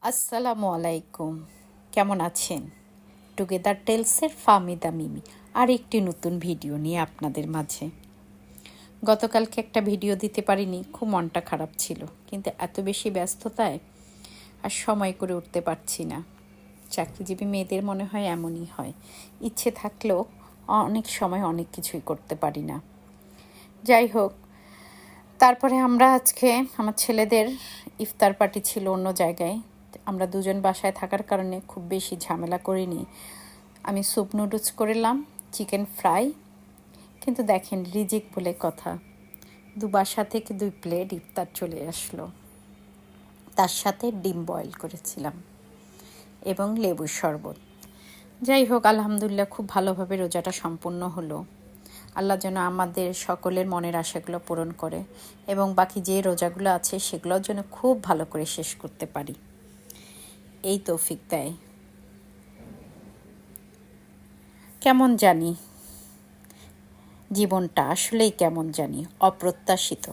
আসসালামু আলাইকুম। কেমন আছেন? টুগেদার টেলসের ফাহমিদা মিমি আর একটি নতুন ভিডিও নিয়ে আপনাদের মাঝে। গতকালকে একটা ভিডিও দিতে পারিনি, খুব মনটা খারাপ ছিল, কিন্তু এত বেশি ব্যস্ততায় আর সময় করে উঠতে পারছি না। চাকরিজীবী মেয়েদের মনে হয় এমনই হয়, ইচ্ছে থাকলেও অনেক সময় অনেক কিছুই করতে পারি না। যাই হোক, তারপরে আমরা আজকে আমার ছেলেদের ইফতার পার্টি ছিল অন্য জায়গায়। আমরা দুজন বাসায় থাকার কারণে খুব বেশি ঝামেলা করিনি। আমি স্যুপ নুডলস করলাম, চিকেন ফ্রাই। কিন্তু দেখেন, রিজিক বলে কথা, বাসা থেকে 2 প্লেট ইফতার চলে আসলো। তার সাথে ডিম বয়েল করেছিলাম এবং লেবুর শরবত। যাই হোক, আলহামদুলিল্লাহ খুব ভালোভাবে রোজাটা সম্পূর্ণ হলো। আল্লাহ যেন আমাদের সকলের মনের আশাগুলো পূরণ করে এবং বাকি যে রোজাগুলো আছে সেগুলোর জন্য খুব ভালো করে শেষ করতে পারি, এই তৌফিক দেয়। কেমন জানি জীবনটা আসলেই কেমন জানি অপ্রত্যাশিত।